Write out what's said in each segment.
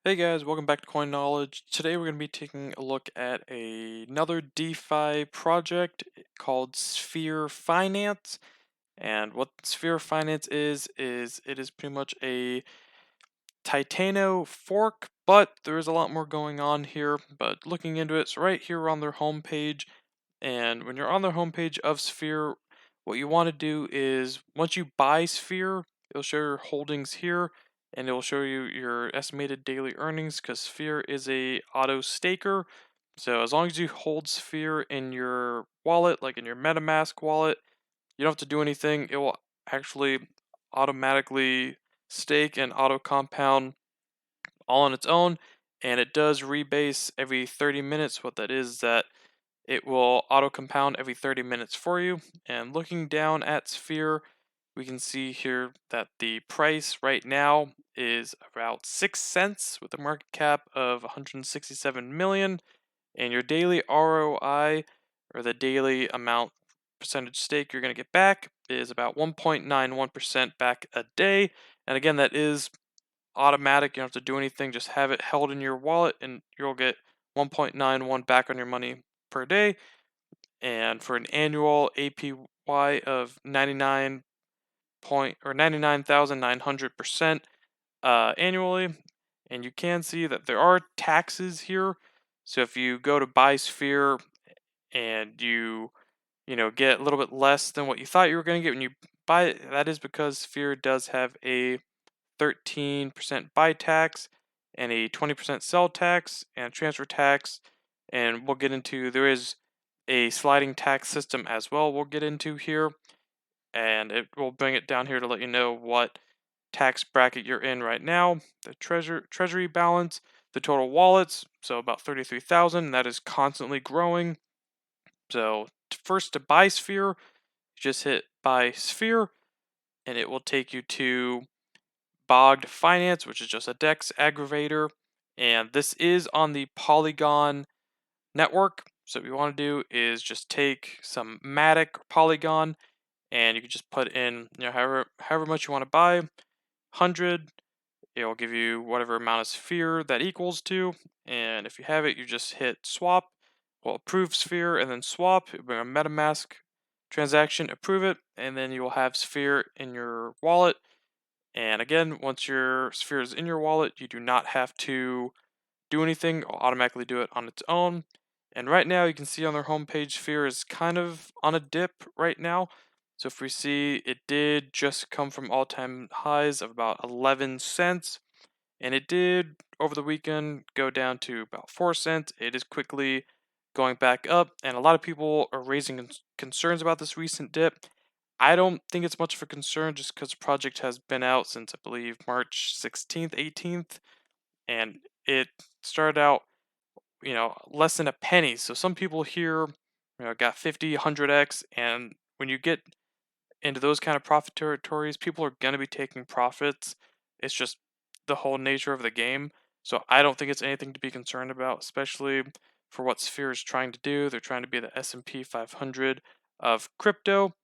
Hey guys, welcome back to Coin Knowledge. Today we're going to be taking a look at another DeFi project called Sphere Finance. And what Sphere Finance is it is pretty much a Titano fork, but there is a lot more going on here. But looking into it, it's right here on their homepage. And when you're on the homepage of Sphere, what you want to do is once you buy Sphere, it'll show your holdings here and it will show you your estimated daily earnings because Sphere is a auto staker. So as long as you hold Sphere in your wallet, like in your MetaMask wallet, you don't have to do anything. It will actually automatically stake and auto compound all on its own, and it does rebase every 30 minutes. What that is that it will auto compound every 30 minutes for you. And looking down at Sphere, we can see here that the price right now is about 6 cents with a market cap of 167 million. And your daily ROI, or the daily amount percentage stake you're going to get back, is about 1.91% back a day. And again, that is automatic. You don't have to do anything. Just have it held in your wallet, and you'll get 1.91 back on your money per day. And for an annual APY of 99,900% annually. And you can see that there are taxes here. So if you go to buy Sphere and you get a little bit less than what you thought you were going to get when you buy it, that is because Sphere does have a 13% buy tax and a 20% sell tax and transfer tax. And we'll get into, there is a sliding tax system as well, we'll get into here. And it will bring it down here to let you know what tax bracket you're in right now, the treasury balance, the total wallets, so about 33,000. That is constantly growing. So first to buy Sphere, just hit buy Sphere, and it will take you to Bogged Finance, which is just a DEX aggravator. And this is on the Polygon network. So what you want to do is just take some Matic or Polygon, and you can just put in however much you want to buy. 100. It will give you whatever amount of Sphere that equals to. And if you have it, you just hit swap. Well, approve Sphere and then swap. It'll bring a MetaMask transaction, approve it, and then you will have Sphere in your wallet. And again, once your Sphere is in your wallet, you do not have to do anything. It'll automatically do it on its own. And right now, you can see on their homepage, Sphere is kind of on a dip right now. So if we see, it did just come from all-time highs of about 11 cents. And it did, over the weekend, go down to about 4 cents. It is quickly going back up. And a lot of people are raising concerns about this recent dip. I don't think it's much of a concern just because the project has been out since, I believe, March 16th, 18th. And it started out less than a penny. So some people here, got 50, 100x, and when you get into those kind of profit territories, people are going to be taking profits. It's just the whole nature of the game. So I don't think it's anything to be concerned about, especially for what Sphere is trying to do. They're trying to be the S&P 500 of crypto.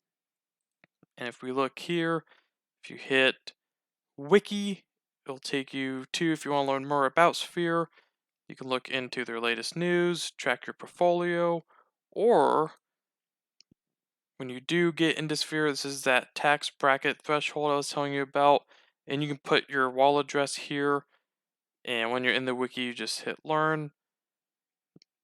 And if we look here, if you hit wiki, it'll take you to, if you want to learn more about Sphere, you can look into their latest news, track your portfolio, or when you do get into Sphere, this is that tax bracket threshold I was telling you about, and you can put your wallet address here. And when you're in the wiki, you just hit learn,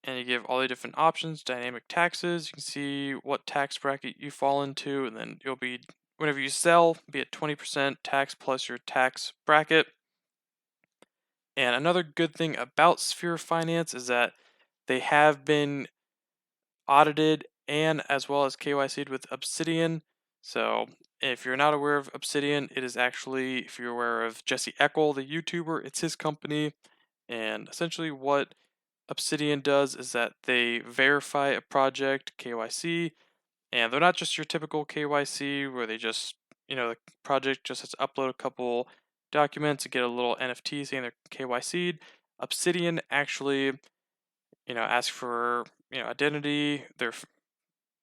and you give all the different options, dynamic taxes. You can see what tax bracket you fall into, and then you'll be, whenever you sell, be at 20% tax plus your tax bracket. And another good thing about Sphere Finance is that they have been audited and as well as KYC'd with Obsidian. So if you're not aware of Obsidian, it is actually, if you're aware of Jesse Eckel, the YouTuber, it's his company. And essentially what Obsidian does is that they verify a project KYC, and they're not just your typical KYC where they just, the project just has to upload a couple documents to get a little NFT saying they're KYC'd. Obsidian actually, ask for, identity,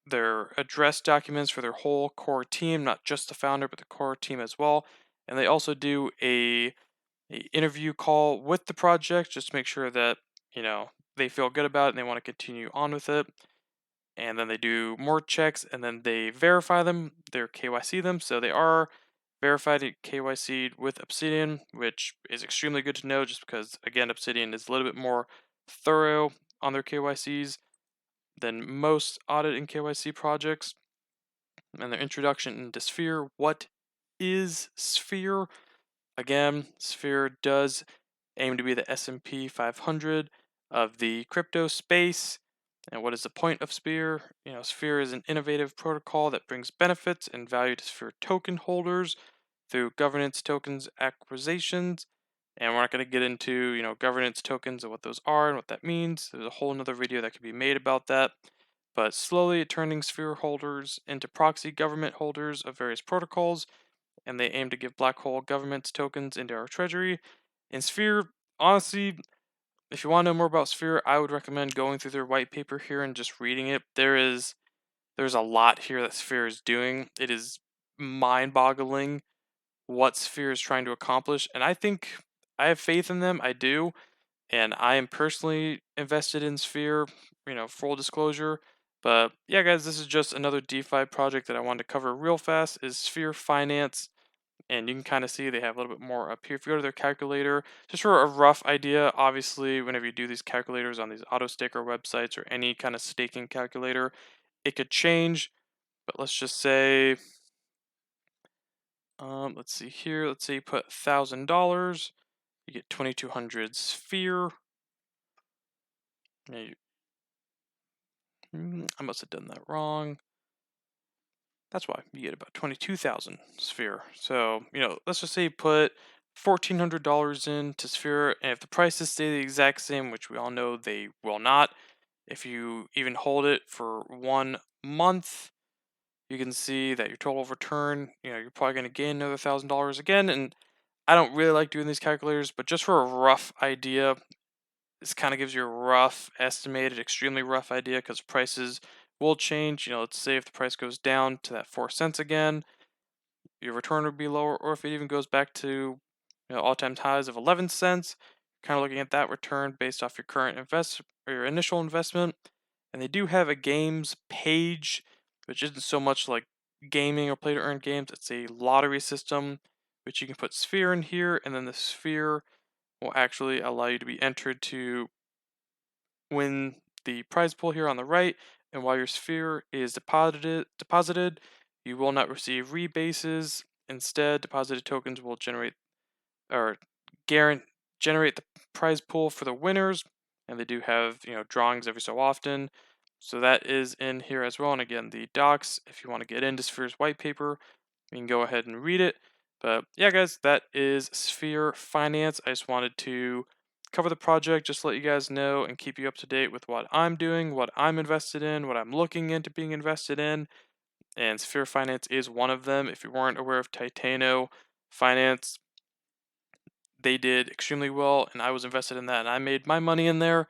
their address documents for their whole core team, not just the founder, but the core team as well. And they also do a a interview call with the project, just to make sure that, they feel good about it and they want to continue on with it. And then they do more checks and then they verify them, their KYC them. So they are verified at KYC with Obsidian, which is extremely good to know just because, again, Obsidian is a little bit more thorough on their KYCs than most audit and KYC projects. And their introduction into Sphere. What is Sphere? Again, Sphere does aim to be the S&P 500 of the crypto space. And what is the point of Sphere? Sphere is an innovative protocol that brings benefits and value to Sphere token holders through governance tokens acquisitions. And we're not going to get into, governance tokens and what those are and what that means. There's a whole another video that could be made about that. But slowly turning Sphere holders into proxy government holders of various protocols, and they aim to give black hole governments tokens into our treasury. And Sphere, honestly, if you want to know more about Sphere, I would recommend going through their white paper here and just reading it. There's a lot here that Sphere is doing. It is mind-boggling what Sphere is trying to accomplish, and I think I have faith in them. I do, and I am personally invested in Sphere. Full disclosure. But yeah, guys, this is just another DeFi project that I wanted to cover real fast. Is Sphere Finance, and you can kind of see they have a little bit more up here. If you go to their calculator, just for a rough idea, obviously, whenever you do these calculators on these auto staker websites or any kind of staking calculator, it could change. But let's just say, let's see here. Let's say you put $1,000, you get 2,200 Sphere. I must have done that wrong. That's why you get about 22,000 Sphere. So, let's just say you put $1,400 into Sphere, and if the prices stay the exact same, which we all know they will not, if you even hold it for 1 month, you can see that your total return, you're probably going to gain another $1,000 again. And I don't really like doing these calculators, but just for a rough idea, this kind of gives you a rough estimated, extremely rough idea because prices will change. Let's say if the price goes down to that 4 cents again, your return would be lower, or if it even goes back to all-time highs of 11 cents, kind of looking at that return based off your current invest or your initial investment. And they do have a games page, which isn't so much like gaming or play to earn games. It's a lottery system, which you can put Sphere in here, and then the Sphere will actually allow you to be entered to win the prize pool here on the right. And while your Sphere is deposited, you will not receive rebases. Instead, deposited tokens will generate or generate the prize pool for the winners, and they do have drawings every so often. So that is in here as well. And again, the docs, if you want to get into Sphere's white paper, you can go ahead and read it. But yeah, guys, that is Sphere Finance. I just wanted to cover the project, just let you guys know and keep you up to date with what I'm doing, what I'm invested in, what I'm looking into being invested in. And Sphere Finance is one of them. If you weren't aware of Titano Finance, they did extremely well, and I was invested in that, and I made my money in there.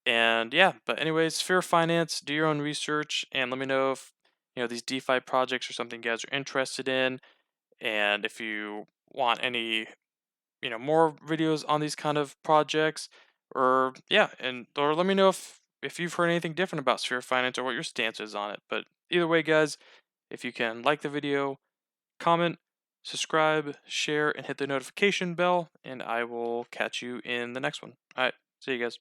And yeah, but anyways, Sphere Finance, do your own research, and let me know if these DeFi projects are something you guys are interested in, and if you want any more videos on these kind of projects, or yeah, and or let me know if you've heard anything different about Sphere Finance or what your stance is on it. But either way, guys, if you can like the video, comment, subscribe, share, and hit the notification bell, and I will catch you in the next one. All right, see you guys.